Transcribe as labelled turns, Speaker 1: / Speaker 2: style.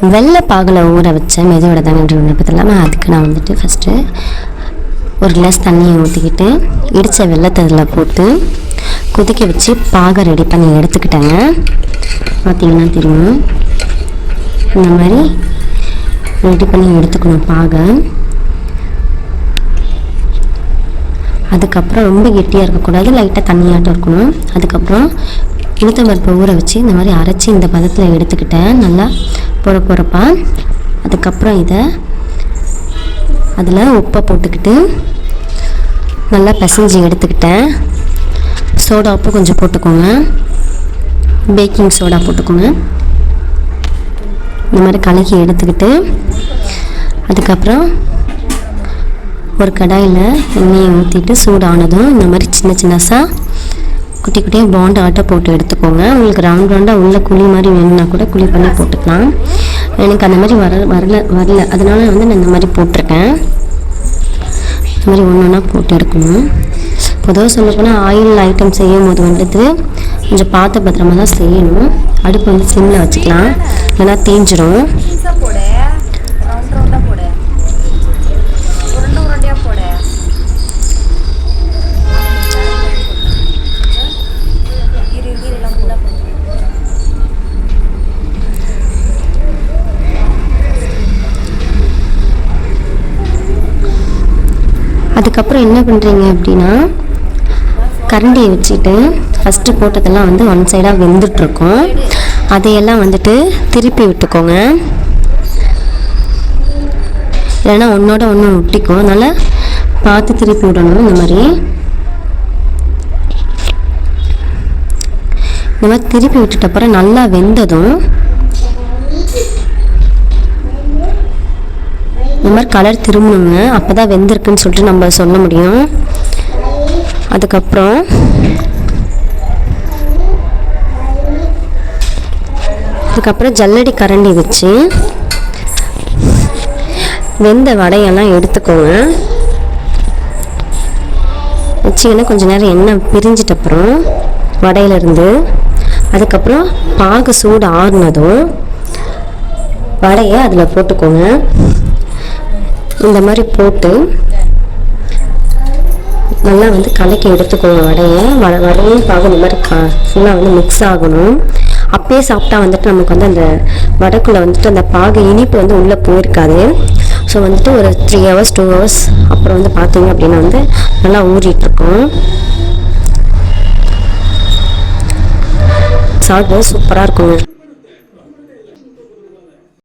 Speaker 1: வெள்ளை பாகில் ஊற வச்ச மெதுவடை தாங்கன்ற விருப்பத்தில் இல்லாமல் அதுக்கு நான் வந்துட்டு ஃபஸ்ட்டு ஒரு கிளாஸ் தண்ணியை ஊற்றிக்கிட்டு இடித்த வெள்ளத்தை அதில் போட்டு கொதிக்க வச்சு பாகை ரெடி பண்ணி எடுத்துக்கிட்டேங்க. பார்த்திங்கன்னா தெரியும், இந்த மாதிரி ரெடி பண்ணி எடுத்துக்கணும் பாகை. அதுக்கப்புறம் ரொம்ப கெட்டியாக இருக்கக்கூடாது, லைட்டாக தண்ணியாட்டம் இருக்கணும். அதுக்கப்புறம் உளுத்தம்பருப்பை ஊற வச்சு இந்த மாதிரி அரைச்சி இந்த பதத்தில் எடுத்துக்கிட்டேன், நல்லா பொறப்பா. அதுக்கப்புறம் இதை அதில் உப்பை போட்டுக்கிட்டு நல்லா பிசைஞ்சு எடுத்துக்கிட்டேன். சோடா உப்பு கொஞ்சம் போட்டுக்கோங்க, பேக்கிங் சோடா போட்டுக்கோங்க. இந்த மாதிரி கலக்கி எடுத்துக்கிட்டு அதுக்கப்புறம் ஒரு கடாயில் எண்ணெயை ஊற்றிட்டு சூடானதும் இந்த மாதிரி சின்ன சின்னசாக குட்டி குட்டியாக பாண்டு ஆட்டை போட்டு எடுத்துக்கோங்க. உங்களுக்கு ரவுண்டாக உள்ள குழி மாதிரி வேணும்னா கூட குழி பண்ணி போட்டுக்கலாம். எனக்கு அந்த மாதிரி வரல அதனால வந்து நான் இந்த மாதிரி போட்டிருக்கேன். இந்த மாதிரி ஒன்று ஒன்றா போட்டு எடுக்கணும். பொதுவாக சொல்லப்போனால் ஆயில் ஐட்டம் செய்யும் போது வந்துட்டு கொஞ்சம் பார்த்து பத்திரமா தான் செய்யணும். அடுப்பு வந்து சிம்மில் வச்சுக்கலாம், இல்லைன்னா தேஞ்சிரும். அதுக்கப்புறம் என்ன பண்ணுறீங்க அப்படின்னா, கரண்டியை வச்சுட்டு ஃபஸ்ட்டு போட்டதெல்லாம் வந்து ஒன் சைடாக வெந்துட்டுருக்கோம், அதையெல்லாம் வந்துட்டு திருப்பி விட்டுக்கோங்க. இல்லைன்னா ஒன்றோட ஒன்று ஒட்டிக்கும், அதனால் பார்த்து திருப்பி விடணும். இந்த மாதிரி திருப்பி விட்டுட்ட அப்புறம் நல்லா வெந்ததும் இந்த மாதிரி கலர் திரும்பணுங்க, அப்போ தான் வெந்திருக்குன்னு சொல்லிட்டு நம்ம சொல்ல முடியும். அதுக்கப்புறம் ஜல்லடி கரண்டி வச்சு வெந்த வடையெல்லாம் எடுத்துக்கோங்க. வச்சிங்கன்னா கொஞ்சம் நேரம் எண்ணெய் பிரிஞ்சிட்டப்புறம் வடையிலேருந்து அதுக்கப்புறம் பாகு சூடு ஆறுனதும் வடையை அதில் போட்டுக்கோங்க. இந்த மாதிரி போட்டு நல்லா வந்து கலக்கி எடுத்துக்கோங்க. வடையும் பாகு இந்த மாதிரி ஃபுல்லாக வந்து மிக்ஸ் ஆகணும். அப்பயே சாப்பிட்டா வந்துட்டு நமக்கு வந்து அந்த வடைக்குள்ளே வந்துட்டு அந்த பாகு இனிப்பு வந்து உள்ளே போயிருக்காது. ஸோ வந்துட்டு ஒரு 3 hours 2 hours அப்புறம் வந்து பார்த்தீங்க அப்படின்னா வந்து நல்லா ஊறிட்டுருக்கும். சாப்பிடுவது சூப்பராக இருக்குங்க.